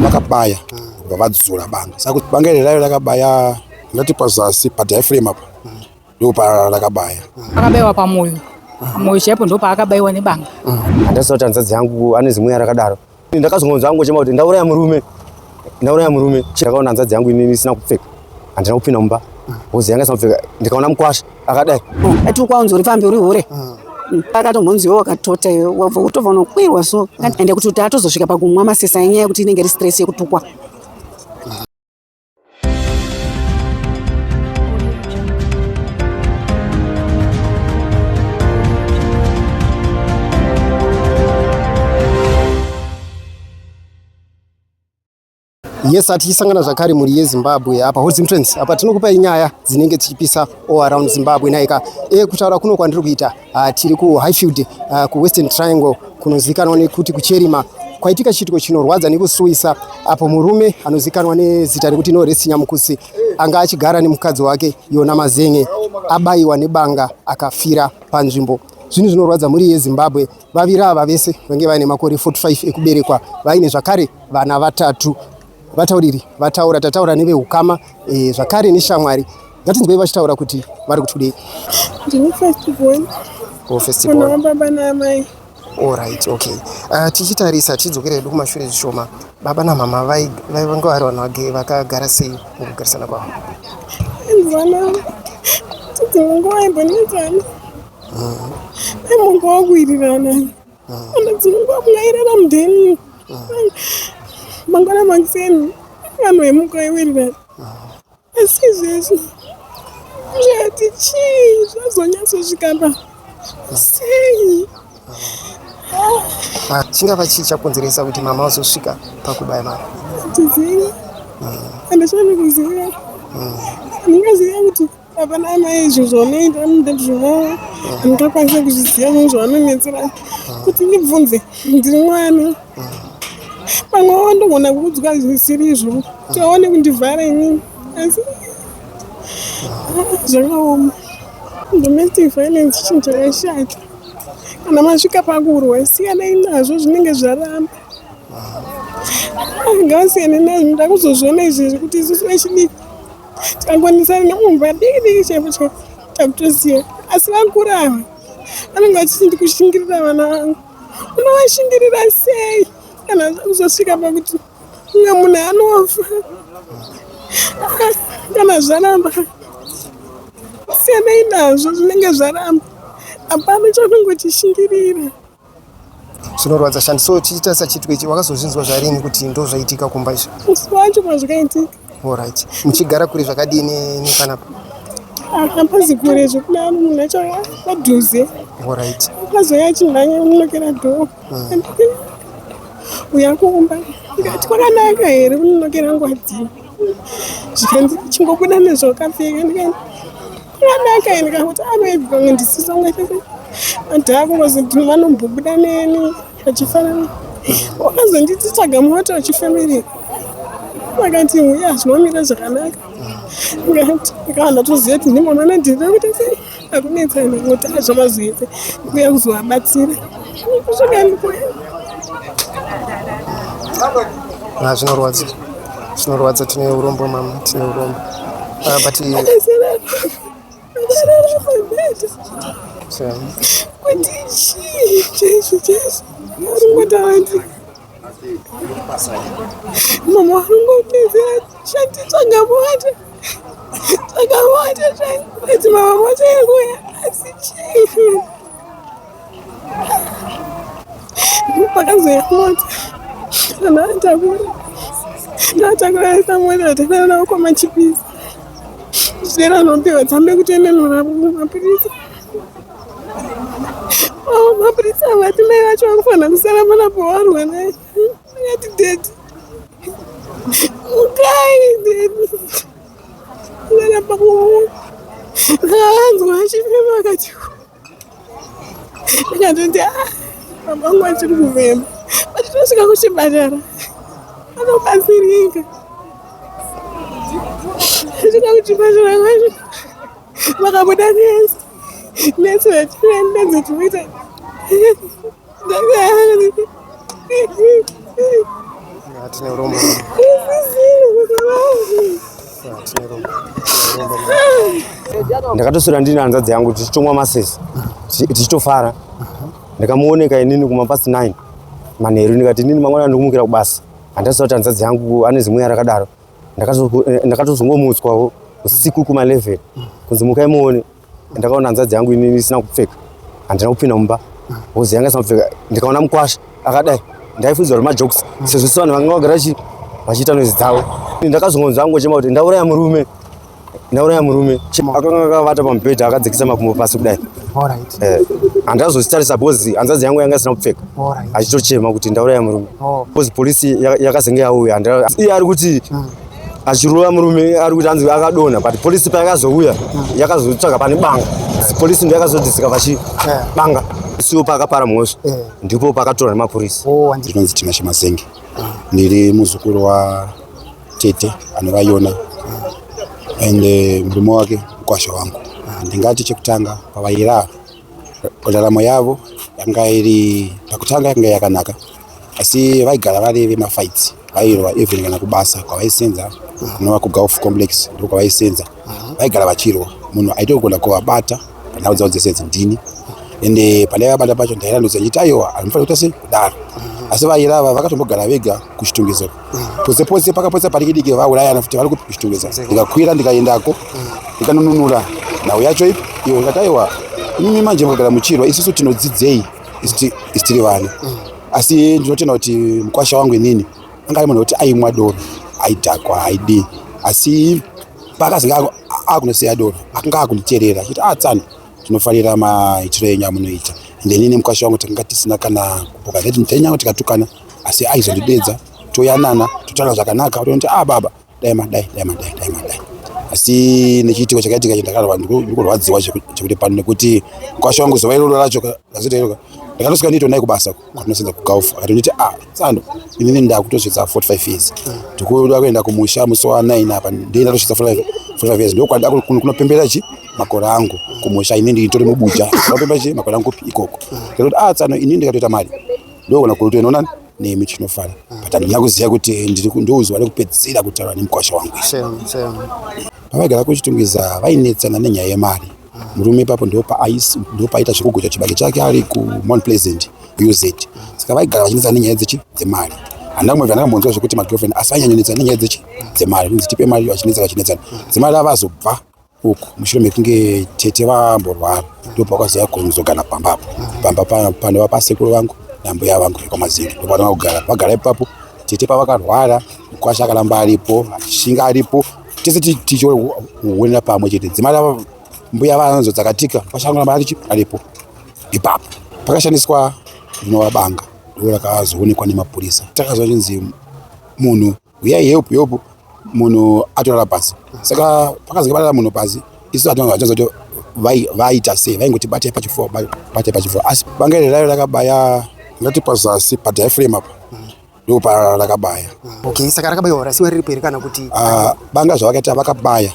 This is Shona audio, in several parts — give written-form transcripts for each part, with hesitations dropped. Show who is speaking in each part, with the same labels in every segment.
Speaker 1: Vakabaya vavadzura banga saka kuti banga iri rayo rakabaya ndati pazasi padhaiframe apa ndopa rakabaya
Speaker 2: akabayiwa pamoyo chaipo ndo paakabayiwa nebanga.
Speaker 3: Handasi kuti hanzvadzi yangu ane zimweya rakadaro. Ndakazongonzwa angochema kuti ndauraya murume chakaona hanzvadzi yangu inini isina kupfeka handina kupinda mumba hozi yanga isina kupfeka ndikaona mukwasha akadai
Speaker 4: ati ukwaunzi uri pamberi hure akatomhonziwo wakatota wabva kutobva unokwirwa so ende kuti kuti atozosvika pakumwa masesa enyaya yekuti inenge iri stress yekutukwa.
Speaker 5: Yes, atichisangana zvakare muri yeZimbabwe apa Horizon Trends apa tinokupai nyaya dzinenge dzichipisa all around Zimbabwe naika kutaura kuno kwandiri kuita tiri ku Highfield ku Western Triangle kunozikanwa nekuti kuCherima kwaitika chitiko chinorwadza nekusuwisa apo murume anozikanwa nezita rekuti Noresi Nyamukusi anga achigara nemukadzi wake Yona Mazenge abayiwa nebanga akafira panzvimbo. Zvinhu zvinorwadza muri yeZimbabwe. Vaviri ava vese vange vaine makore 45 ekuberekwa vaine zvakare vana vatatu. Vatauriri vataura tataura nevehukama zvakare neshamwari ngatinzwei vachitaura kuti vari kutudei.
Speaker 6: Ndine festival.
Speaker 5: Festival.
Speaker 6: Kuna baba namai.
Speaker 5: All right, okay. Tichitarisa tidzokere hedu kumashure zvishoma. Baba namama vanga vari vanhu vakagara sei mukugarisana kwavo?
Speaker 6: Vana tidzinonguva imbonedzana. Mungu wakuwirirana. Ana dzinonguva mungairara mudheni. Mangwana mangiseni vanhu vemuka iwirirana. Asi izvezvi zvati chii zvazonyatsosvikapa sei.
Speaker 5: Chingava chii chakonzeresa kuti mama azosvika pakubaya mama?
Speaker 6: Tizivi handishani kuziva. Ndingaziva kuti baba namai izvo zvanoita mundezvavo handingakwanisa kuzviziva zvinhu zvavanonetsera kuti ndibvunze ndiri mwana. Pamwe wandogona kuudzwa zvisiri izvo kuti waone kundivhara inini asi zvakaoma. Domestic violence chinhu chakashata. Kana masvika pakurwa siyanai nazvo zvinenge zvaramba. Ngavasiyane nazvo. Ndoda kuzozviona izvezvi kuti isusu vechidiki tikagonisana nemumba diki chaipo takutosiya asi vakura ava vanenge vachiti ndikushingirira vana vangu. Unovashingirira sei kana kuzosvika pakuti umwe munhu anofa kana zvaramba? Siyanai nazvo zvinenge zvaramba. Hapana chakungochishingirira.
Speaker 5: Zvinorwadza shandi. So tichitarisa chitiko ichi wakazozvinzwa zvarini kuti ndo zvaitika kumba izvo?
Speaker 6: Musi wacho pazvakaitika.
Speaker 5: All right. Muchigara kure zvakadini nepanapa?
Speaker 6: Hapazi kure zvekudaro munhu acho padhuze.
Speaker 5: All right.
Speaker 6: Akazoya achinhanya munokera dhoo. Uya kumba ndikati kwakanaka here kunonokera ngwadzini. Zvikanzi chingobuda nezvaukapfeka ndikati kwakanaka here ndikakuti maybe pamwe ndisisongachese madhako kuti vanombobuda neni vachifanana. Wakazonditi tsvaga mota wachifambirika. Vakati uya zvinomira zvakanaka. Ndikaona toziva kuti ndimona ndiri kuti akunetsana kuti zvamazoite kuya kuzovabatsira. Kusvika ndikuya.
Speaker 5: Zvinorwadza tine urombo mama, tine urombo. But
Speaker 6: kuti Jesu aringotavati mama aringotedzera shati tsvagamota kuti mama moto irikuya asi chii pakazoya mota ndatakura aisa mota takana nawo kwamachipisi zvidera nopiwa tsambe kutenenura mapirisa. Mapirisa vati mai vacho vanofana kusara pana pawarwa naye akati dedi ukai dedi ana pakumu kaanzwa achifema akati ndikatoti baba wangu achiri kufema but tosvika kuchipatara anobatsirika. Svika kuchipatara kwacho vakabuda nesi vechienda
Speaker 5: Tine urombo.
Speaker 3: Ndakatoswera ndini hanzvadzi yangu tichitomwa masesi tichitofara. Ndikamuoneka inini kumapasi 9 manheru ndikati inini mangwana ndikumukira kubasa. Handaziva kuti hanzvadzi yangu ane zimwe yarakadaro. Ndakatozongomutswawo usiku kuma 11 kunzi mukai muone. Ndakaona hanzvadzi yangu inini isina kupfeka. Handina kupinda mumba. Hozi yanga isina kupfeka. Ndikaona mukwasha akadai. Ndaifundzwa majokes sezvo vanhu vanga vagara vachiita noizi dzavo. Ndakazongonzwa hangu chema kuti ndauraya murume. Akanga akavata pamubhedha akadzikisa makumbo pasi kudai. Handazozvitarisa bhozi hanzvadzi yangu yanga isina kupfeka. Achitochema kuti ndauraya murume. Bhozi polisi yakazenge yauya. Iye ari kuti achirova murume ari kuti hanzi akadonha but polisi payakazouya yakazotsvaga pane banga. Polisi ndiyo yakazodisika vachibanga. Siwo pakapara mhosva ndipo pakatorwa nemapurisa.
Speaker 1: Ndinonzi Tinashe Masenge. Ndiri muzukuru wa tete anova Yona ende murume wake mukwasha wangu. Ndingati chekutanga pavaira ndaramo yavo yanga iri pakutanga yanga yakanaka asi vaigara vari vemafights vairwa even kana kubasa kwavaisenza kunova kuGulf Complex ndiko kwavaisenza vaigara vachirwa munhu aitogona kuvabata panhau dzavo dzese dzindini ende pane vabata pacho ndairandoza nditi aiwa anofanira kuita sei kudaro asi vaira ava vakatombogara vega kuchitungizo pose pakapotsa parikidiki vaurayana futi vari kuchitungiza ndikakwira ndikaendako ndikanonunura nhau yacho ipi iwo ndikati aiwa imimi manje mugara muchirwa isusu tinodzidzei isi tiri vana asi ndinotenda kuti mukwasha wangu inini anga ari munhu wekuti aimwa doro aidhakwa aidi asi pakazenge akunoseya doro akanga akunditeerera achiti tsana tinofarira maitiro enyu amunoita ende inini mukwasha wangu takanga tisina kana kupoka ndati ndainyanga tikatukana asi aizondidedza toyanana totaura zvakanaka tonoti baba dai madai asi nechiitiko chakaitika chendakarwa ndikurwadziwa chekuti pano nekuti mukwasha wangu zuva iroro racho razotairoka ndakatosvika nditonai kubasa kwatinosenza kuGulf akatonditi tsando inini ndakutosvitsa 45 years ndikuda kuenda kumusha musi wa9 apa ndienda tosvitsa 45 years ndokwanda kunopembera makore angu kumusha inini nditori mubuja ndinopembera makore angu ikoko ndikati tsando inini ndikatoita mari ndokona kuti inoona nemi chinofara but handina kuziva kuti ndozuva rekupedzisira kutaura nemukwasha wangu. Pavaigara kuchitungiza vainetsana nenyaya yemari. Murume ipapo ndopaita zvekugocha chibage chake ari kuMount Pleasant UZ. Saka vaigara vachinetsana nenyaya dzemari. Handina kumwe vandakambonzwa zvekuti magirlfriend asi vainyanyonetsana nenyaya dzemari. Kunzi tipe mari vachinetsana. Dzemari avazobva uku mushure mekunge tete vamborwara ndopakazouya kunzogana pambapo. Pamba panova pasekuru vangu nambuya vangu vekwamazingi ndopano vagara ipapo tete pavakarwara mukwasha akaramba aripo achishinga aripo tese tichiwonera pamwe chete dzimara mbuya vanzo dzakatika mukwasha akaramba aripo ipapo pakashandiswa rinova banga ndo rakazoonekwa nemapurisa takazwa chinzi munhu uyai help munhu atorara pasi saka pakazenge parara munhu pasi isu hatinazva kuti vaita sei vaingoti batai pachifuva asi banga iri rayo rakabaya ngati pazasi padiaphragm apa ndo parakabaya.
Speaker 5: Saka rakabaya rasiwa riripo here kana kuti
Speaker 1: banga zvavakaita vakabaya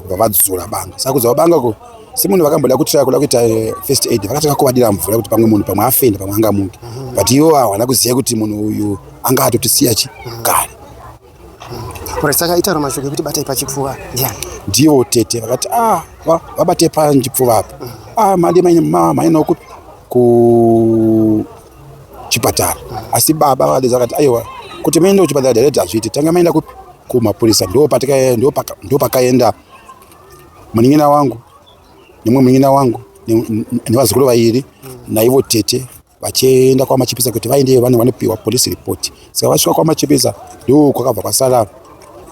Speaker 1: vavadzura banga saka kuzva banga ko semunhu vakamboda kutraya kuda kuita first aid vakatanga kuvadira mvura kuti pamwe munhu pamwe afenda pamwe angamuke but ivo hawana kuziva kuti munhu uyu anga atotisiya kare.
Speaker 5: Saka itaura mashoko ekuti batai pachipfuva ndiani?
Speaker 1: Ndivo tete vakati vabatai pachipfuva apa made maina kuchipatara asi baba vadedza vakati aiwa kuti maenda kuchipatara direct hazviiti tanga maenda kumapurisa ndo pakaenda munin'ina wangu nemwe munin'ina wangu nevazukuru vairi naivo tete vachienda kwamachipisa kuti vaende vanopiwa police report. Saka vasvika kwamachipisa ndo kwakabva kwasara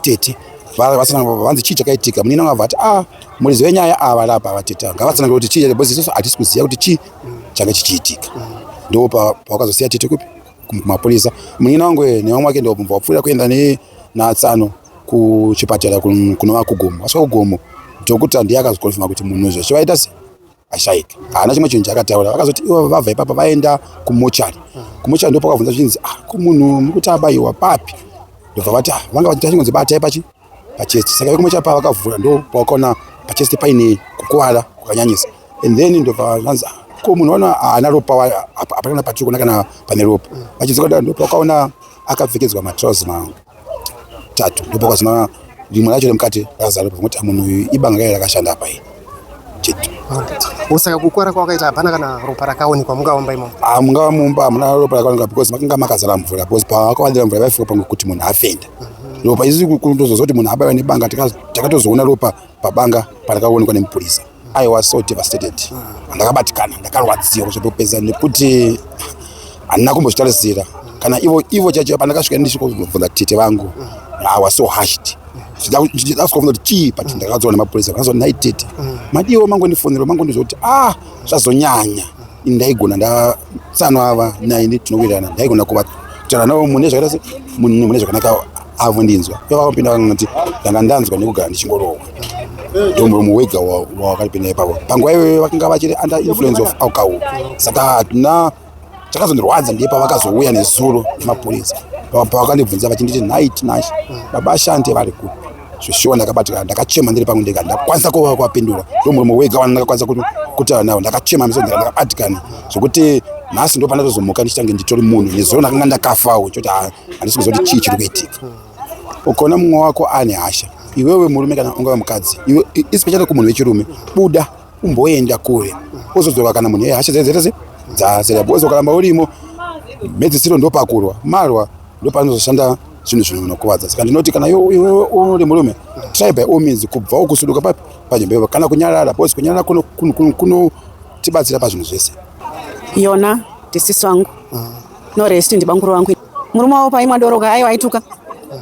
Speaker 1: tete vanzi chii chakaitika. Munin'ina wangu vati murizi wenyaya avarapa vateta ngavatsanangire kuti chii bhozi isusu hatisi kuziva kuti chii changa chichiitika. Ndo pawakazosiya tete kupi kumapurisa. Munin'ina wangu nevamwe vake ndo vapfuura kuenda natsano kuchipatara kunova kugomo. Asvika kugomo ndokuti ndiye akazokonfirma kuti munhu zvachivaita sei ashaika haana chimwe chinhu chakataura. Vakazoti ivo vabva ipapa vaenda kumochari. Kumochari ndo pakabvunza chinzi kumunhu mukuti abayiwa papi ndobva vati vanga vachita chingonzi batai pachesti. Saka vekumochari pavakavhura ndo pawakaona pachest paine kukwara kwakanyanyisa and then ndobva zvanzi ko munhu wana ana ropa apana patiri kuona kana pane ropa vachidzoka ndopa wakaona akapfekedzwa matrousers matatu ndopa kwazina rimwe racho remukati razara kuti munhu uyu ibanga raye rakashanda apa iri chete.
Speaker 5: Saka kukwara kwakaita hapana kana ropa rakaonekwa mungava mumba imomo?
Speaker 1: Mungava mumba hamuna ropa rakaonekwa because makanga makazara mvura because pavakawandira mvura vaifika pangu kuti munhu afenda. Ropa isi kutozozoti munhu abaiwa nebanga takatozoona ropa pabanga parakaonekwa nemupurisa. I was so devastated. Ndakabatikana ndakarwadziwa kusvopedza nekuti handina kumbozvitarisira kana ivo chacho pandakasvika ndichikubvunza tete vangu I was so hushed. Ndichida kufunga kuti chii but ndakadzoka nemapurisa vakazoti nhai tete madiwo mangondifonera mangondizoti zvazonyanya ndaigona ndatsano ava naini tinowirirana ndaigona kutaura navo mune zvakaita se munhu mune zvakanaka avo ndinzwa vakapinda vakati ndanga ndanzwa nekugara ndichingorohwa ndomuromo wega wawakalipinda ipapo panguva iyoyo vakanga vachiri under influence of alcohol saka hatina chakazondirwadza ndipo vakazouya nezuro nemapurisa pavakandibvunza vachinditi night nash baba ashande vari kupi zvishona ndakabatika ndakachema ndiri pangu ndega ndakwanisa kuvapindura ndomuromo wega wandakakwanisa kutaura navo ndakachema meso ndakabatikana zvokuti nhasi ndo pandatozomuka ndichange nditori munhu nezuro ndakanga ndakafawo choti handisi kuzoti chii chiri kuitika ukaona mumwe wako ane hasha iwewe murume kana ungava mukadzi iwe especially kumunhu wechirume buda umboenda kure uzodzoka kana munhu hasha dzese dzazera bozo kalamba urimo medzisiro ndopakurwa marwa ndopanozoshanda zvinhu zvinokuvadza saka ndinoti kana iwewe uri murume try by all means kubvawo kusuduka panzvimbo kana kunyarara bosi kunyarara kunotibatsira pazvinhu zvese
Speaker 4: yona ndisisi wangu noresti ndibanguru wangu murume wavo paimwadoroka aiwa aituka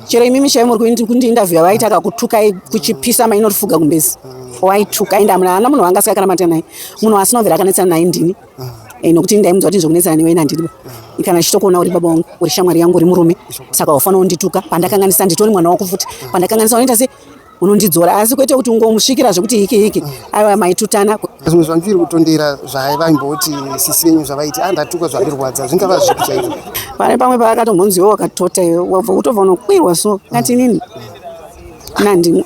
Speaker 4: chero imimi chai muri kundiindavhia vaiti akakutukai kuchipisa mainorifuga kumbezi waituka ende hamuna munhu wanga asikakana mata naye munhu asinobvira akanetsana naye ndini nokuti ndaimudza kuti nzokunetsana newe nandiribo kana chitokuona uri baba wangu uri shamwari yangu uri murume saka wafanira kundituka pandakanganisa nditori mwana wako futi pandakanganisa unoita se unondidzora asi kwete kuti ungomusvikira zvekuti hiki aiwa maitutana
Speaker 5: zvimwe zvandiri kutondera zvavaimboti sisi venyu zvavaiti andatuka zvavirwadza zvingava zvipi chaizvo
Speaker 4: pane pamwe paakatombonziwo wakatota wabva kutobva unokwirwa so ngati nini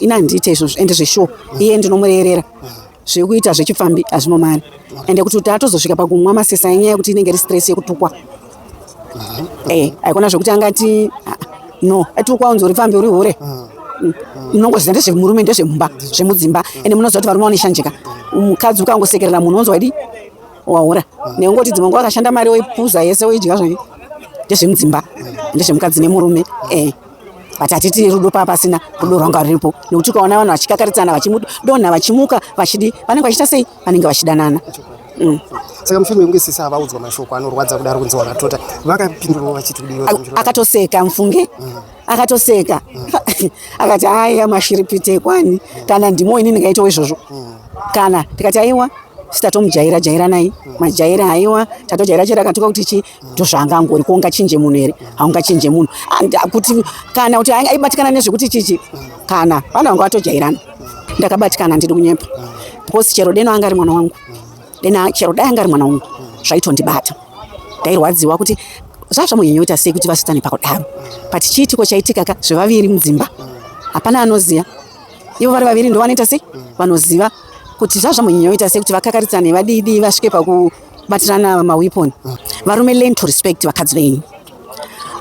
Speaker 4: inandiita izvozvo ende zveshuwa iye ndinomurerera zvekuita zvechipfambi hazvino mari ende kuti atozosvika pakumwa masesa enyaya yekuti inenge iri stress yekutukwa haikona zvekuti angati no atukwa unzi uri pfambi uri hure munongoziva ndezvemurume ndezvemumba zvemudzimba ende munoziva kuti varume vanoshanjika mukadzi ukangosekerera munhu unzi wadi wahura neungoti dzimwe nguva akashanda mari oipuza yese oidya zvai ndezvemudzimba ndezvemukadzi nemurume but hatiti rudo papasina rudo rwanga ruripo nekuti ukaona vanhu vachikakaritsana vachidonha vachimuka vachidi vanenge vachiita sei vanenge vachidanana
Speaker 5: saka mushure mekunge sisi avaudzwa mashoko anorwadza kudaro kunzi wakatota vakapindurawo vachiti kudii
Speaker 4: akatoseka mufunge akatoseka akati haiya mashiripite kwani kana ndimo ini ndingaitawo izvozvo kana tikati aiwa sitatomujaira nai majaira haiwa tatojaira chero akatuka kuti chi ndozvanga angori ko ungachinje munhu here haungachinje munhu kuti kana kuti aibatikana nezvekuti chichi kana vanhu vanga vatojairana ndakabatikana ndiri kunyepa because chero deno anga ari mwana wangu chero dai anga ari mwana wangu zvaitondibata ndairwadziwa kuti zvazvamunyenyoita sei kuti vasitane pakudaro but chiitiko chaitika ka zvevaviri mudzimba hapana anoziva ivo vari vaviri ndo vanoita sei vanoziva kuti zvazvamunyenyoita sei kuti vakakaritsane vadidi vasvike pakubatirana maweponi varume learn to respect vakadzi venyu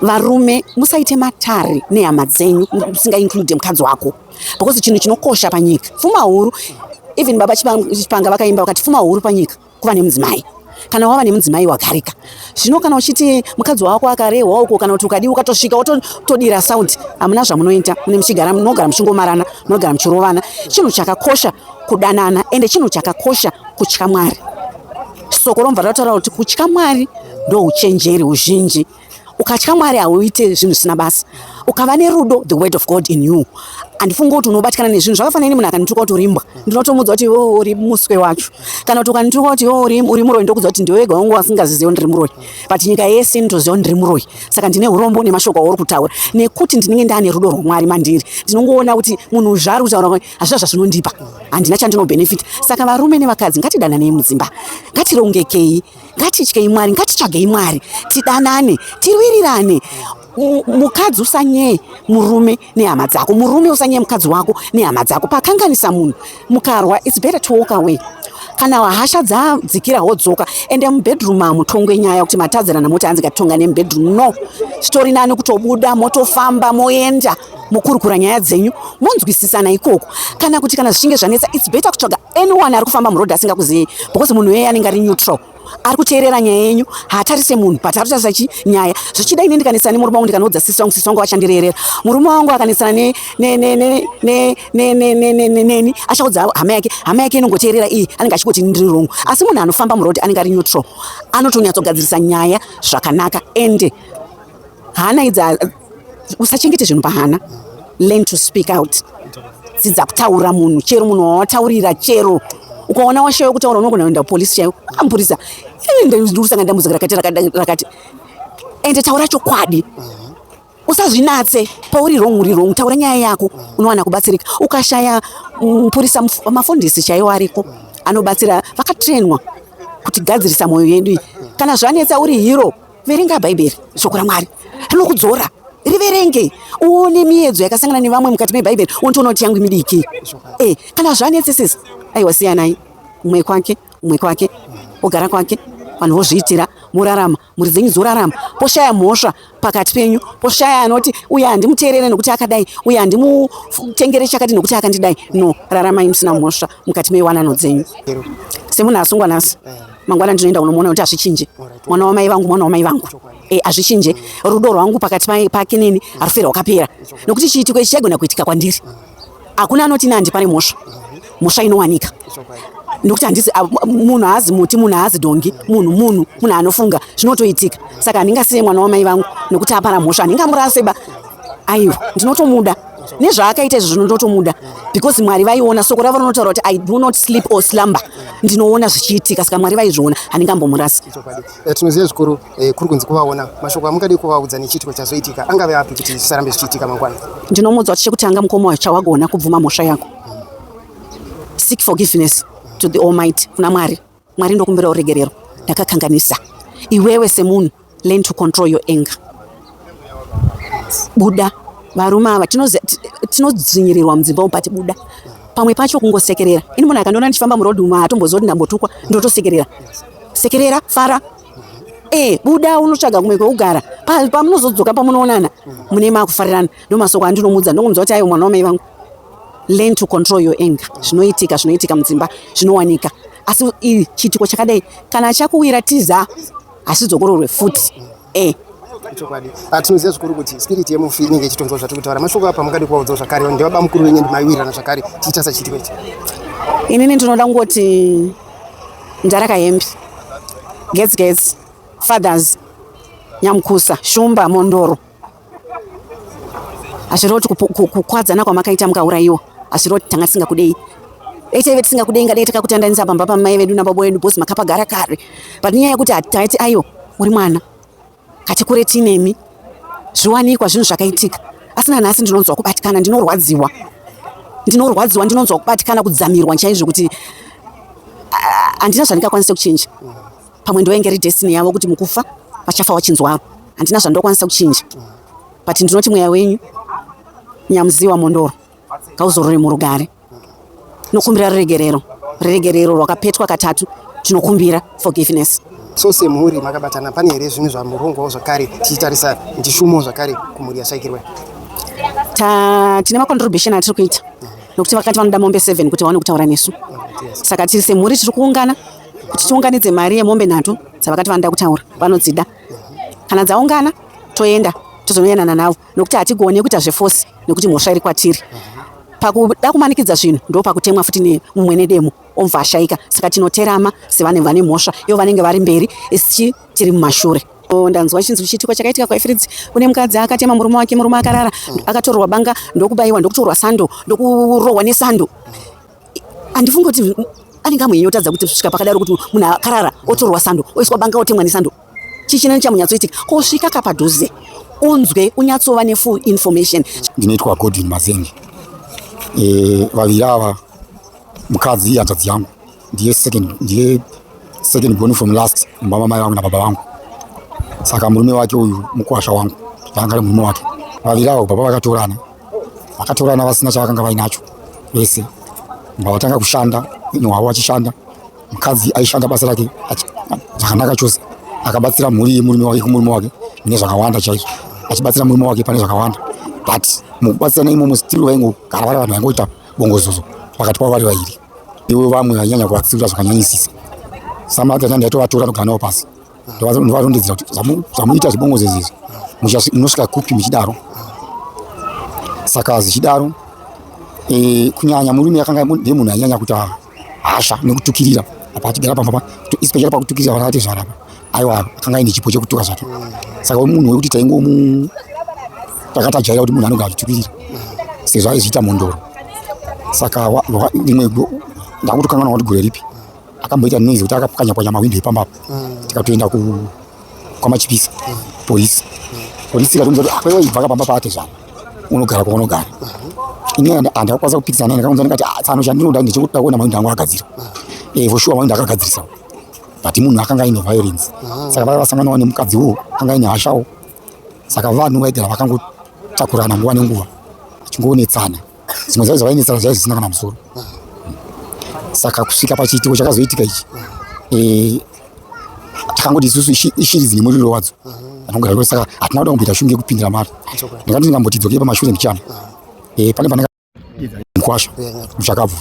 Speaker 4: varume musaite matare nehama dzenyu musingainkludhe mukadzi wako because chinhu chinokosha panyika pfuma huru even baba chipanga vakaimba vakati pfuma huru panyika kuva nemudzimai kana wava nemudzimai wagarika zvino kana uchiti mukadzi wako akarehwa uko kana kuti ukadi ukatosvika wotodira saundi hamuna zvamunoita munogara muchingomarana munogara muchirovana chinhu chakakosha kudanana ende chinhu chakakosha kutya Mwari soko romva rataura kuti kutya Mwari ndo uchenjeri huzhinji ukatya Mwari hauite zvinhu zvisina basa ukava nerudo the word of God in you handifunga kuti unobatikana nezvinhu zvakafanana nemunhu akanituka kuti urimbwa ndinotomudza kuti iwe uri muswe wacho kana kuti ukanituka kuti iwe uri muroi ndokuudza kuti ndiwe wega wangu wasingaziziva ndiri muroi but nyika yese inotoziva ndiri muroi saka ndine urombo nemashoko auri kutaura nekuti ndinenge ndane rudo rwaMwari mandiri ndinongoona kuti munhu zvaari kutaura hazvina zvazvinondipa handina chandinobhenefita saka varume nevakadzi ngatidananei mudzimba ngatirongekei ngatityei Mwari ngatitsvagei Mwari tidanane tirwirirane mukadzi usanye murume nehama dzako, murume usanye mukadzi wako nehama dzako. Pakanganisa munhu mukarwa, it's better to walk away. Kana wahasha dzadzikira wodzoka ende mubedroom amutongwe nyaya kuti matadzana namoti anzi katonga nemubedroom. No, story nani kutobuda motofamba moenda mukurukura nyaya dzenyu monzwisisana ikoko. Kana kuti kana zvichinge zvanetsa, it's better kutsvaga anyone ari kufamba murodhi asingakuzivi, because munhu yeye anenge ari neutral, ari kuteerera nyaya yenyu, haatarise munhu but ari kutarisa nyaya. Zvichida ine ndikanesana nemurume wangu ndikanoudza sisi wangu vachandirerera. Murume wangu akanesana neni achaudza hama yake inongoteerera iyi anenge achingoti ndiri wrong. Asi munhu anofamba murodhi anenge ari neutral, anotonyatsogadzirisisa nyaya zvakanaka ende hana idza. Usachengete zvinhu pahana. Learn to speak out. Dzidza kutaura munhu, chero munhu wawataurira, chero ukaona washayiwa kutaura unogona kuenda kupolisi chaiwo, akamupurisa ndiusanga ndambudzika rakati ende taura chokwadi. Usazvinatse pauri wrong, taura nyaya yako unowana kubatsirika. Ukashaya mupurisa, mafundisi chaiwo ariko anobatsira, vakatrainwa kuti gadzirisa mwoyo yedu. Kana zvanetsa uri hero, verenga bhaibheri, shoko raMwari rinokudzora. Riverenge uone miedzo yakasangana nevamwe mukati mebhaibheri, unoti yangu midiki. Kana zvanetsesesa, aiwa siyanai, umwe kwake ogara kwake, vanhu vozviitira, murarama, mhuri dzenyu dzorarama. Poshaya mhosva pakati penyu, poshaya anoti uya handimuteerere nokuti akadai, uya handimutengere chakati nokuti akandidai. No, raramai musina mhosva mukati mewanano dzenyu. Semunhu asungwa nhasi, mangwana ndinoenda kunomuona kuti hazvichinje. Mwana wamai vangu hazvichinje. Rudo rwangu pakati pake neni harufera wakapera, nokuti chiitiko ichi chaigona kuitika kwandiri. Hakuna anoti nandi pane mhosva inowanika, nokuti handisi munhu haazi muti, munhu haazi dongi, munhu anofunga zvinotoitika. Saka handingasiye mwana wamai vangu nokuti apana mhosva, handingamuraseba. Aiwa, ndinotomuda nezvaakaita izvo, zvinotomuda because Mwari vaiona. Soko ravo rinotaura kuti I do not sleep or slumber. Ndinoona zvichiitika, saka Mwari vaizviona, handingambomurasi.
Speaker 5: Tinoziva zvikuru kuri kunzi kuvaona. Mashoko amungadi kuvaudza nechiitiko chazoitika angave api kuti zvisarambe zvichiitika mangwana?
Speaker 4: Ndinomuudza kuti chekutanga mukoma chawagona kubvuma mhosva yako. Seek forgiveness to the Almighty, kuna Mwari. Mwari ndokumbira uregerero, ndakakanganisa. Iwewe semunhu, learn to control your anger. Buda. Varume ava tinodzinyirirwa mudzimba upati buda. Pamwe pacho kungosekerera. Ini munhu akandiona ndichifamba murodhi umwe haatomboziva kuti ndambotukwa, ndotosekerera. Sekerera, fara. Buda unotsvaga kumwe kweugara. Pamunozodzoka pamunoonana, mune makufarirana. Ndomasoko andinomuudza, ndokumudza kuti aiwa mwana wamai vangu, learn to control your anger. Zvinoitika mudzimba, zvinowanika. Asi chiitiko chakadai kana chakuwira tiza, hasizokororwe futi.
Speaker 5: Tinoziva zvikuru kuti spirit yemufi inenge ichitonzwa zvatikutaura. Mashoko apa mungadi kuvaudza zvakare, ndevaba mukuru wenyu ndimaiwirirana zvakare tichitasa chiitiko ichi.
Speaker 4: Inini ndinoda kungoti ndaraka hembe, gets fathers, Nyamukusa, Shumba, Mondoro. Hazviroti kukwadzana kwamakaita mukaurayiwa, hazviroti tanga tisingakudei. Eitaive tisingakudei ngadei takakutandanisa pamba pamai vedu nababa vedu bhosi makapagara kare. But nyaya yekuti taiti aiyo uri mwana, kati kureti nemi, zviwanikwa zvinhu zvakaitika. Asi nanhasi ndinonzwa kubatikana, ndinorwadziwa, ndinonzwa kubatikana, kudzamirwa chaizvo kuti handina zvandingakwanisa kuchinja. Pamwe ndoenge ri destiny yavo kuti mukufa vachafa wachinzwaro. Handina zvandokwanisa kuchinja. But ndinoti mweya wenyu, Nyamuziwa Mondoro, ngauzorore murugare. Nokumbira regerero rwakapetwa katatu, tinokumbira forgiveness.
Speaker 5: So semhuri makabatana, pane here zvinhu zvamurongwawo zvakare tichitarisa ndishumo zvakare kumhuri yashaikirwa?
Speaker 4: Tine macontribution atiri kuita, nokuti vakati vanoda mombe 7 kuti vaone kutaura nesu. Saka tiri semhuri tiri kuungana kuti tiunganidze mari yemombe 3 dzavakati vanoda kutaura, vanodzida. Kana dzaungana toenda tozonoyanana navo, nokuti hatigone kuita zveforce nokuti mhosva iri kwatiri. Pakuda kumanikidza zvinhu ndo pakutemwa futi mumwe nedemo omva ashaika. Saka tinoterama sevanhu vane mhosva, ivo vanenge vari mberi, isi tiri mumashure. Ndanzwa chinzwi chiitiko chakaitika kwaEfrids, kune mukadzi akatema murume wake, murume akarara, akatorwa banga, ndokubayiwa, ndokutorwa sando, ndokurohwa nesando. Handifungi kuti anenge amwe yotadza kuti kusvika pakadaro kuti munhu akarara otorwa sando, oiswa banga, otemwa nesando. Chichinenge chamunyatsoitika, kosvika kapadhuze, unzwe, unyatsova nefull information.
Speaker 1: Ndinoitwa Godwin Mazenge. Vaviri ava, mukadzi hanzvadzi yangu, ndiye second born from last, mama mai vangu nababa vangu. Saka murume wake uyu mukwasha wangu. vanga murume wake. Vaviri avo baba vakatorana vasina chavakanga vainacho vese. Vakatanga kushanda, wavo vachishanda, mukadzi aishanda basa rake zvakanaka chose, akabatsira mhuri yemurume wake kumurume wake mune zvakawanda chaizvo, achibatsira murume wake pane zvakawanda. But mukubatsirana imomo still vaingogara vari vanhu vaingoita bongozozo pakati pavo vari vaviri. Ivo vamwe vainyanya kuvatsiura zvakanyanyisisa. Samatana ndaitovatora togara navo pasi ndovarondedzera kuti zvamuita zvibongozozo izvi munosvika kupi muchidaro. Saka zvichidaro kunyanya murume akanga ndiye munhu ainyanya kuita hasha nekutukirira apa achigara pamba especially pakutukirira vakati zvarapa aiwa akanga ine chipo chekutuka zvacho. Saka munhu wekuti takatajaira kuti munhu anogara achitukirira sezvo aizviita mondoro. Saka rimwe ndakutokanganwa kuti gore ripi akamboita noizi kuti akapwanya mawindo epambapo. Tikatoenda kwamachipisa polisi ikatonza kuti wewe ibva pamba paate zvana unogara kwaunogara. Ini handakwanisa kupikisana naye, ndakaunza ndikati tsano chandinoda ndechekuda kuona mawindo angu agadzira. For sure mawindo akagadzirisa, but munhu akanga ine violence. Saka vakasanganawo nemukadzi akanga ine hashawo. Saka vanhu vaigara vakangotakurana nguva nenguva achingoonetsana. Zvimwe zvaizvo vainetsana zvaiva zvisina kana musoro. Saka kusvika pachiitiko chakazoitika ichi, takangoti isusu ishiri dzine muriro wadzo anogara. Saka hatina kuda kumboita shungu yekupindira mari. Ndingati ndingambotidzokei pamashure ndichana pane mukwasha muchakabvu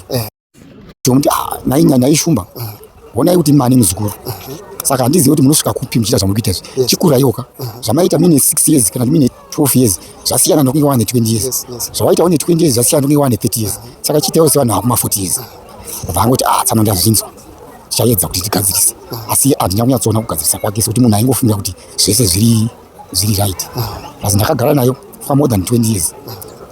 Speaker 1: tomuti naishumba honai kuti mani muzukuru. Saka handizivi kuti munosvika kupi muchiita zvamukuita izvi. Chikura iwoka zvamaita mine 6 years kana mine 12 years zvasiyana nokunge wane 20 years. Zvawaita wane 20 years zvasiyana nokunge wane 30 years. Saka chiitaiwo sevanhu vakuma 40 years vangoti tsano ndazvinzwa tichaedza kuti tigadzirise. Asi handina kunyatsoona kugadzirisa kwake sekuti munhu aingofungira kuti zvese zviri right. Asi ndakagara nayo for more than 20 years.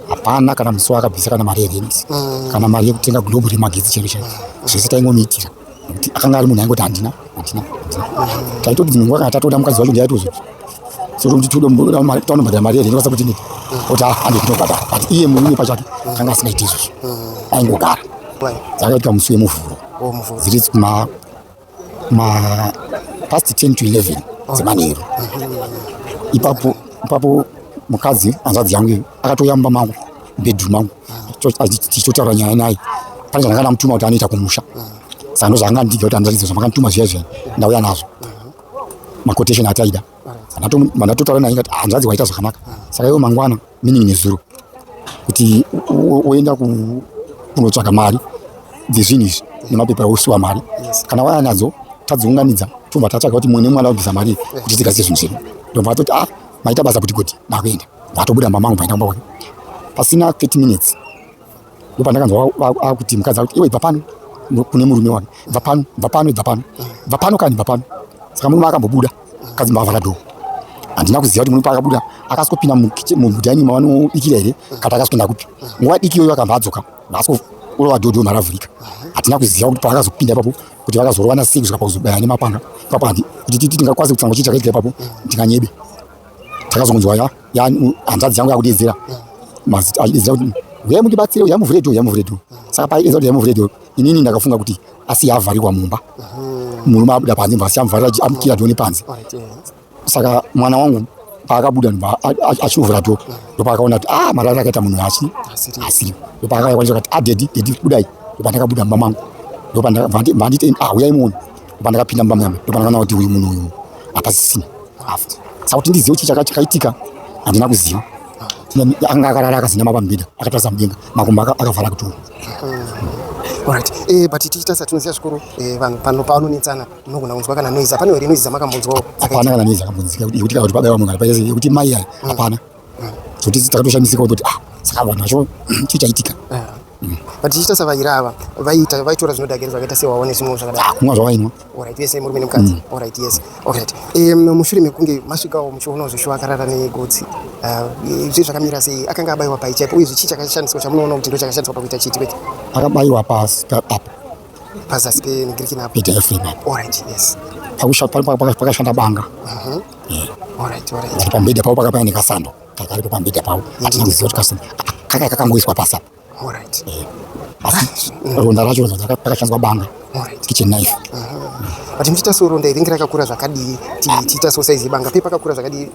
Speaker 1: Hapana kana musi wakabvisa kana mari yerenti kana mari yekutenga global remagetsi chero chaicho. Zvese taingomuitira nokuti akanga ari munhu aingoti handina. Taitoti dzimwe nguva kana tatoda mukadzi wacho ndiaitozvoti soro kuti taunobhadhara mari yerenti kwasa kuti neti kuti handi tinobhadhara. But iye murume pachake akanga asingaiti izvozvo, aingogara. Dzakaitika musi wemuvhuro dziri past 10 to 11 dzemanheru. Ipapo mukadzi hanzvadzi yangu akatoyamba mangu bedroom mangu tichitotaura nyaya naye. Pane zvandanga mutuma kuti anoita kumusha. Saka ndozvaanga ndiga kuti hanzvadzi zvamakandituma zviya ndauya nazvo maquotation ataida. Mandatotaura naye ngati hanzvadzi waita zvakanaka. Saka iwo mangwana meaning nezuro kuti oenda kunotsvaga mari dzezvinhu izvi nemapepa eusiwa mari. Kana waya nadzo tadziunganidza tobva tatsvaga kuti mune mwana wabvisa mari kuti tigaziye zvinhu zvedu. Ndobva atoti maita basa kuti ndakuenda vatobuda mama angu paenda kumba kwake pasina 30 minutes. Ndopandakanzwa akuti mukadzi akuti iwe ibva pano kune murume wake, ibva pano kani ibva pano. Saka murume akambobuda mukadzi mbavhara dhoo. Handina kuziva kuti murume akabudda akasopinda mudhaini mavanobikira here kati akazoenda kupi. Nguva diki iyoyo akabva adzoka urova dhodho maravhurika. Hatina kuziva kuti paakazopinda ipapo kuti vakazorovana sei kusvika pakuzobaya nemapanga. Ipapo kuti titi tingakwanisa kutsamwa chii chakaitika ipapo ndinganyebe. Takazongonzwa hanzvadzi yangu yakudedzera mazita achidedzera kuti uya mundibatsire uya muvhuredho. Saka paidedzera kuti uya muvhuredho inini ndakafunga kuti asiya avharirwa mumba. Murume abuda panze mbasi amuvharira amukira dhoo nepanze. Saka mwana wangu paakabuda achinovhura dhoo ndopaakaona kuti marara akaita munhu asiri. Ndopaakakwanisa kuti dedi budai. Ndopandakabuda mumba mangu ndopanditi uyai muone. Ndopandakapinda mumba muyama ndopandakaona kuti uyu munhu uyu hapasisina afa. Saka kuti ndizive kuti chakaitika handina kuziva. Anga akarara akazinama pamubhedha akatarisa mudenga makumbo akavhara kutoro.
Speaker 5: Alright. But tichita tinoziva zvikuru vanhu pano pavanonetsana munogona kunzwa kana noizi. Hapana here noizi dzamakambonzwawo? Hapana
Speaker 1: kana noizi akambonzika kuti kana kuti pabaiwa munhu aripaese yekuti mai aya hapana. Kuti takatoshamisika kuti saka vanhu vacho chichaitika.
Speaker 5: But tichita savaira ava vaitora zvinodhakira zvakaita sewaone zvimwe zvakadai.
Speaker 1: Kumwa zvavainwa.
Speaker 5: Alright, vese murume nemukadzi. Alright, yes. Alright. Mushure mekunge masvikawo muchionawo zveshuwa akarara negotsi. Izvi zvakamira sei? Akanga abayiwa pai chaipo uye chii chakashandiswa chamunoona kuti ndo chakashandiswa pakuita chiitiko ichi?
Speaker 1: Akabayiwa pasi apa.
Speaker 5: Pazasi penigirikini apo.
Speaker 1: Pedeframe.
Speaker 5: Alright, yes.
Speaker 1: Pakashanda banga.
Speaker 5: Alright.
Speaker 1: Pambedha pawo pakapaya nekasando. Kakaripo pambedha pawo. Hatina kuziva kuti kasando. Kakanga kakangoiswa pasi apa.
Speaker 5: Alright.
Speaker 1: asi ronda racho rakashandiswa banga kitchen knife.
Speaker 5: But muchiita soronda iri rakakura zvakadii tichiita so size banga pepa kakura zvakadii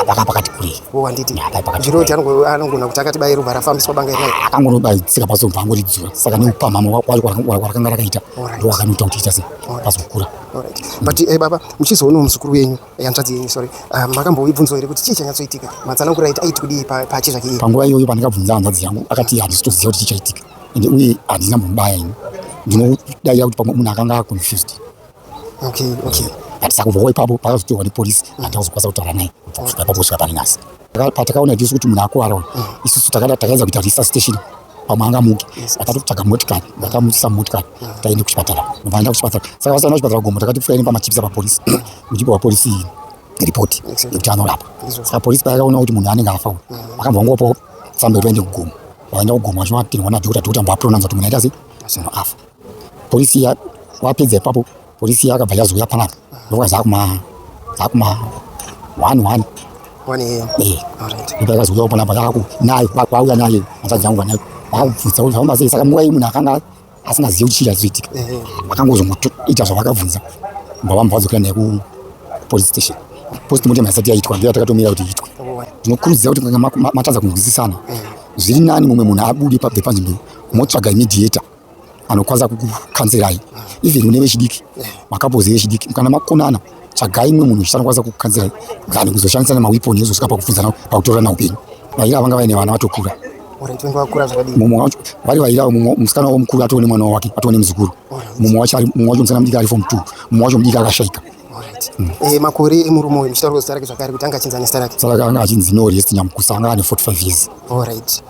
Speaker 1: pakati kuri
Speaker 5: wanditi zviro kuti anogona kuti akatibaye ropa rafambiswa banga iri
Speaker 1: akangobatsika pasomba angoridzura saka neupamhamo warakanga rakaita ndo akanoita kuti iita sei pazokura.
Speaker 5: But baba muchizoona muzukuru wenyu yanzvadzi yenyu sorry makamboibvunzwa here kuti chii chanyatsoitika matsanangura aiti kudii pachi zvake iyi?
Speaker 1: Panguva iyoyo pandakabvunza hanzvadzi yangu akati handisi toziva kuti chichaitika ende uye handina mbomubaya ini ndinodaiya kuti pamwe munhu akanga aconfused.
Speaker 5: Okay.
Speaker 1: But saka kubva ipapo pakazotorwa nepolisi handakuzokwanisa kutaura naye kusvika ipapo kusvika parinhasi. Patakaona tisu kuti munhu akuwarawo isusu takaedza kuita resuscitation pamwe angamuke akatotsvaga motikari ndakamuisa motikari taende kuchipatara ndovaenda kuchipatara saka vasana kuchipatara gombo takati furai nepamachipisa papolisi muchipa papolisi ripoti yekuti anorapa. Saka polisi payakaona kuti munhu anenge afa vakabva vangopawo tsamba yekuende kugomo vaenda kugomo vachinoatirwa nadhokota mbaapronounza kuti munhu aita sei munhu afa. Polisi wapedza ipapo polisi yakabva yazouya panapa ndoka zakuma 1 ndopakazouyawo panapa yakakunayo kwauya naye hanzvadzi yangu vanayo vakabvunza kuti zvamba sei. Saka nguva iyi munhu akanga asingazivi kuti chii chazoitika vakangozongoita zvavakabvunza mbavamba vadzokera naye kupolice station. Postmortem haisati yaitwa ndiyo takatomira kuti iitwe. Ndinokurudzira kuti kana matadza kunzwisisana zviri nani mumwe munhu abude pabve panzvimbo motsvaga mediator anokwanisa kukukanzirai even une vechidiki makapozi vechidiki kana makonana tsvagai mumwe munhu uchikwanisa kukukanzirai kana kuzoshandisa nemawiponi ezosvika pakubvunzana pakutorana naupenyu. Vaira vanga vaine vana vatokura mumwe wacho vari vaira musikana wavo mukuru atoo nemwana wake atoo nemuzukuru mumwe wacho musikana mudiki ari form 2 mumwe wacho mudiki akashaika.
Speaker 5: Makore emurume uyu muchitaura zita rake zvakare kuti anga achinzi zita rake?
Speaker 1: Saka anga achinzi Norest Nyamukusa anga ane 45 years.
Speaker 5: Alright.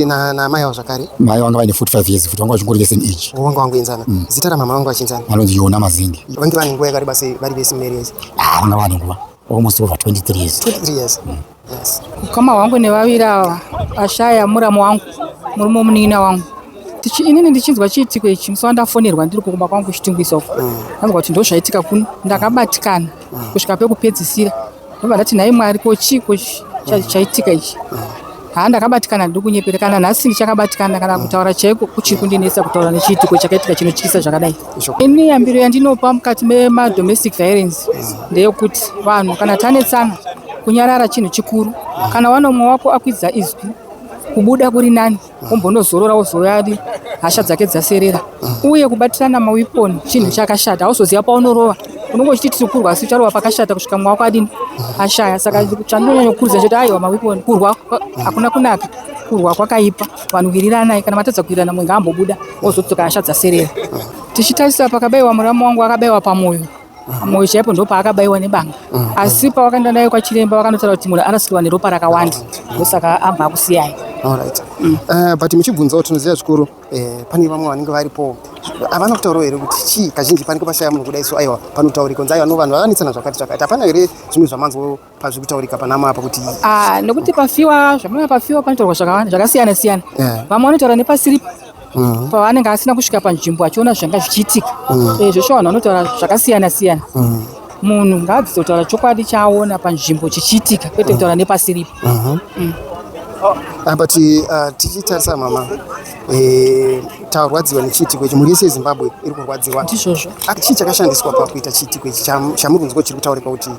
Speaker 5: Namai avo zvakare?
Speaker 1: Mai vanga vaine 45 years futi vanga vachingori the same age.
Speaker 5: Vanga vangoenzana. Zita ramama vangu vachinzana?
Speaker 1: Anonzi Yona Mazindi.
Speaker 5: Vange vane nguva yakareba sei vari vese mumarriage?
Speaker 1: Vanga vane nguva almost over 23 years.
Speaker 5: 23 years. Yes.
Speaker 2: Ukama wangu nevaviri ava ashaya muramu wangu murume womunin'ina wangu inini ndichinzwa chiitiko ichi musi wandafonerwa ndiri kukumba kwangu kuchitungisa uko ndazwa kuti ndozvaitika kuno ndakabatikana kusvika pekupedzisira ndobva ndati nhai Mwari ko chiko chaitika ichi ndakabatikana ndiri kunyeperekana nhasi ndichakabatikana kana kutaura chaiko kuchiri kundinesa kutaura nechiitiko chakaitika chinotyisa zvakadai. Ini yambiro yandinopa mukati memadomestic violence ndeyekuti vanhu kana tanetsana kunyarara chinhu chikuru kana wanomwe wako akwidza izwi kubuda kuri nani umbonozorora wozoyadi hasha dzake dzaserera uye kubatirana mawiponi chinhu chakashata hauzoziva paunorova unongochiti tiri kurwa asi ucharova pakashata kusvika mwe wako adini ashaya. Saka chandinonyanya kukurudzira choti aiwa mawiponi kurwa hakuna kunaka kurwa kwakaipa vanhu wiriranai kana matadza kuwirirana mwe ngaambobuda wozodzoka hasha dzaserera. Tichitarisa pakabayiwa muramu wangu akabayiwa pamwoyo mwoyo chaipo ndo paakabayiwa nebanga asi pawakaenda naye kwachiremba vakanotaura kuti munhu arasikirwa neropa rakawanda ndosaka abva akusiyai.
Speaker 5: Alright. But muchibvunzawo tinoziva zvikuru pane vamwe vanenge varipo havana kutaurawo here kuti chii kazhinji panenge pashaya munhu kudai so aiwa panotaurika kunzi aiwa no vanhu vakanetsana zvakati zvakati hapana here zvimwe zvamanzwa pazviri kutaurika panama apa kuti
Speaker 2: nekuti pafiwa zvamuna pafiwa panotaurwa zvakawanda zvakasiyana siyana vamwe vanotaura nepasiripo pavanenge asina kusvika panzvimbo achiona zvanga zvichiitika zvesho vanhu vanotaura zvakasiyana siyana. Munhu ngaadzizotaura chokwadi chaaona panzvimbo chichiitika kwete kutaura nepasiripo.
Speaker 5: But tichitarisa mama tarwadziwa nechiitiko ichi muri yese yeZimbabwe iri kurwadziwa
Speaker 2: ndizvozvo
Speaker 5: chii chakashandiswa pakuita chiitiko ichi chamuri kunzwa chiri kutaurika kuti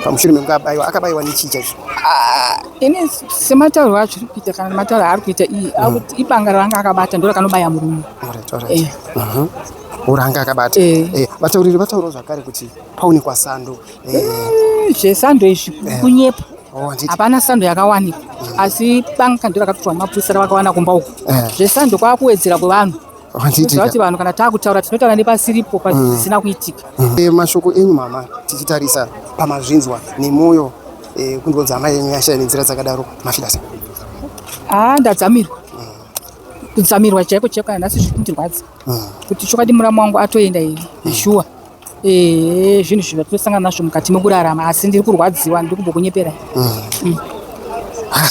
Speaker 5: pamushure mekunge akabayiwa nechii chaicho?
Speaker 2: ini sematauriro achiri kuita kana matauriro ari kuita iyi akuti ibanga ravanga akabata ndo rakanobaya murume.
Speaker 5: Uranga akabata vatauriri vataurawo zvakare kuti paonekwa sando
Speaker 2: zvesando izvi kunyepa hapana sando yakawanikwa asi banga ndo rakatorwa mapurisa ravakawana kumba uku zvesando kwakuwedzera kwevanhu kuti vanhu kana taakutaura tinotaura nepasiripo pasina kuitika.
Speaker 5: Mashoko enyu mama tichitarisa pamazvinzwa nemwoyo kundonzi hama yenyu yashaya nenzira dzakadaro mafira sei? Ndadzamirwa kudzamirwa chaiko chaiko kana nhasi zvikundirwadza kuti chokwadi muramu wangu atoenda here neshuwa zvinhu zvatosangana nazvo mukati mekurarama asi ndiri kurwadziwa ndiri kumbokunyepera.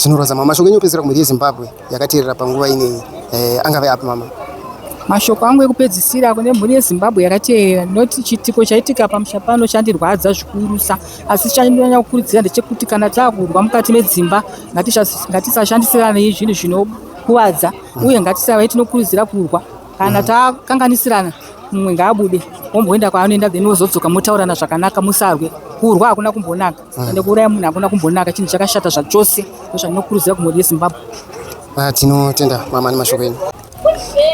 Speaker 5: Zvinorodza mama mashoko enyu opedzisira kumhuri yeZimbabwe yakateerera panguva ineyi angave api mama?
Speaker 2: Mashoko angu ekupedzisira kune mhuri yeZimbabwe yakateerera noti chiitiko chaitika pamusha pano chandirwadza zvikurusa asi chandinonyanya kukurudzira ndechekuti kana taakurwa mukati medzimba ngatisashandisirane zvinhu kuwadza uye ngatisava tinokurudzira kurwa kana takanganisirana mumwe ngaabude womboenda kwaanoenda then wozodzoka motaurana zvakanaka musarwe. Kurwa hakuna kumbonaka ende kuuraya munhu hakuna kumbonaka, chinhu chakashata zvachose. Ndozvandinokurudzira kumhuri yeZimbabwe.
Speaker 5: Tinotenda mama nemashoko enyu.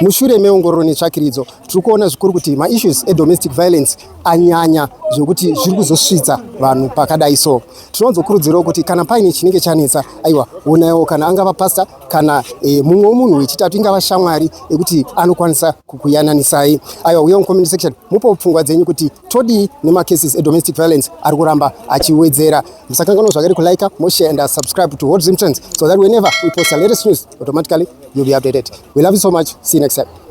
Speaker 5: Mushure meongororo netsvakiridzo tiri kuona zvikuru kuti maissues edomestic violence anyanya zvekuti zviri kuzosvitsa vanhu pakadai so. Tinozokurudzirawo kuti kana paine chinenge chanetsa, aiwa onaiwo kana angava pasta kana mumwe munhu wechitatu ingava shamwari ekuti anokwanisa kukuyananisai. Aiwa uye mucommunity section mupo pfungwa dzenyu kuti todii nemacases edomestic violence ari kuramba achiwedzera. Musakanganwa zvakare kulike, moshare and subscribe to What Dream Trends so that whenever we post the latest news automatically you'll be updated. We love you so much. See you next time.